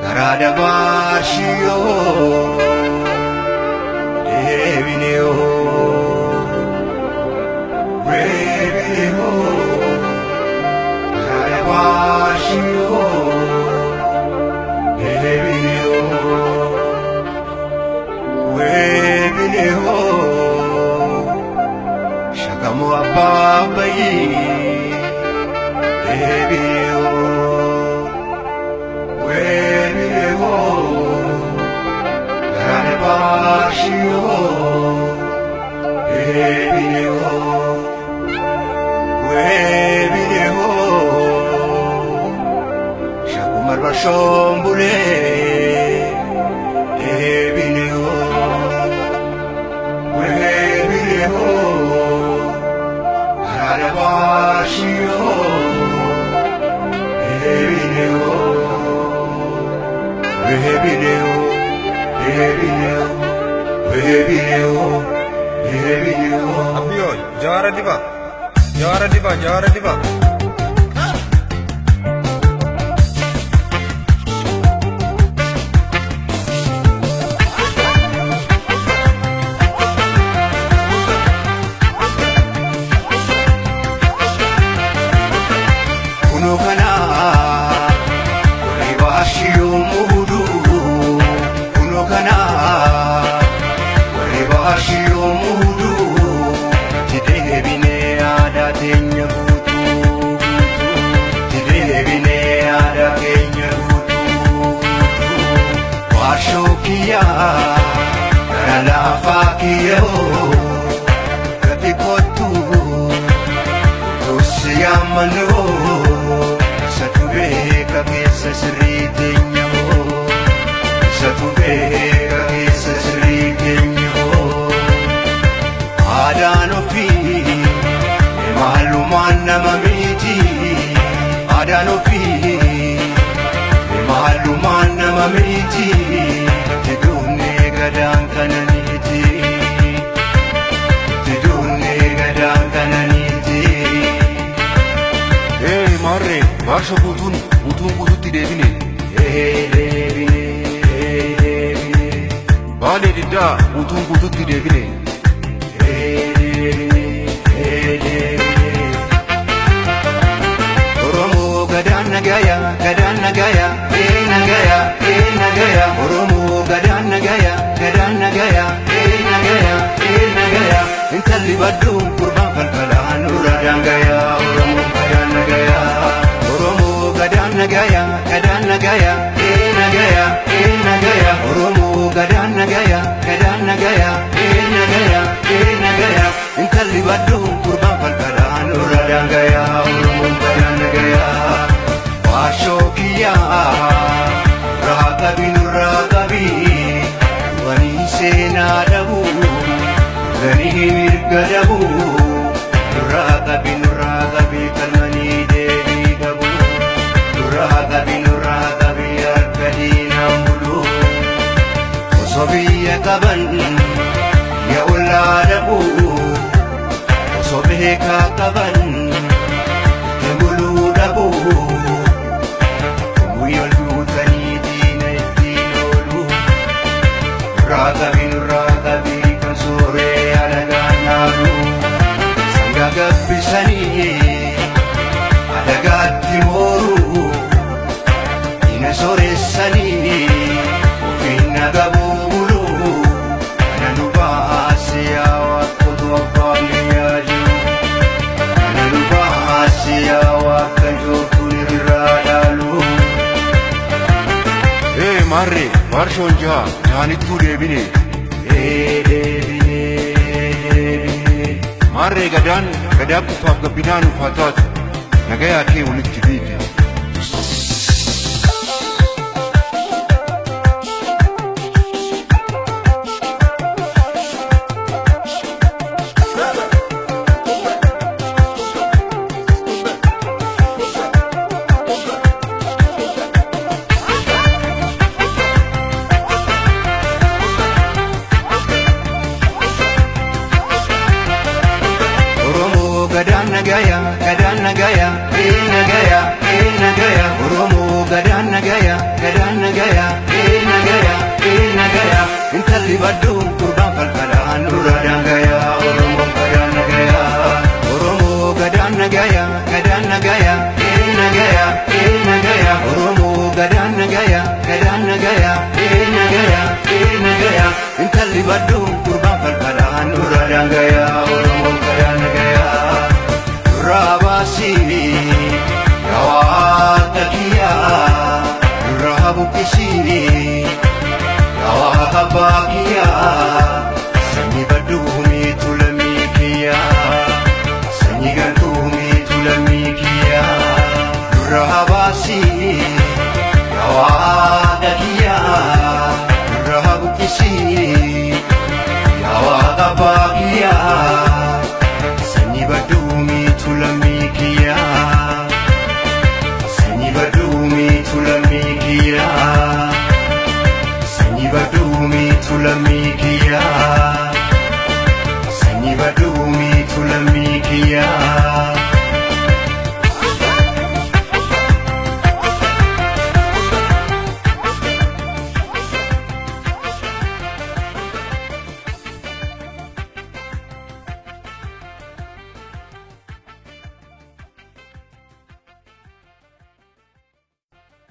Garada Bashio, Devineo, Revineo, Garada Bashio, Devineo, Revineo, Shakamu Ababayi, Devineo. Shombule ebineo webineo arabashio ebineo webineo Abbiyo jawara diba Karala fakiyo katikotu tusiyamano satube kakesa sritinyo satube kakesa sritinyo adano fi maluman namamiti adano fi maluman namamiti Gadang kananiti, tidurne gadang kananiti. Hey marre, barsha butun kudutti devine. Devine. Bale didda butun kudutti devine. Oromo gadang nagaya, nagaya. Oromo gadang nagaya. Nagaya intalli baddu kurban falfalaan uradan gaya Oromo gadan nagaya Oromo gadan nagaya intalli baddu kurban falfalaan uradan gaya Oromo gadan nagaya washokiya ragabi Wani sena dabu, gani mirga dabu, nuragabi kalmani devi dabu, nuragabi arkadi nambulu. Osobiya kaban, ya ulla dabu, osobeka kaban, kembulu dabu, muyol dutani dina dinolu. Ragabi kansore adaganalu Sangga gabbisani adagatti moru Ina soressani ufinna gabulu Kananu baasiya wakkotu abbani yaaju Kananu baasiya wakkanjootu nirraadalu Hey marre, barshon jaanittu devine. Marre gadaa kufaaf gabbinaan ufaataatu nagayaa kee walitti biife. nagaya, nagaya, nagaya, Oromo gadan nagaya, nagaya, intalli baddu kurban falfalan dura dangaya, Oromo gadan nagaya, Oromo gadan nagaya, nagaya, nagaya, Oromo gadan nagaya, nagaya, intalli baddu kurban falfalan dura dangaya, Oromo gadan nagaya. Rabasi Yawatakia Rabukisiri Yawatabakia Sanyi badumi tulamikia Sanyi gantumi tulamikia Rabasi Yawatakia Rabukisiri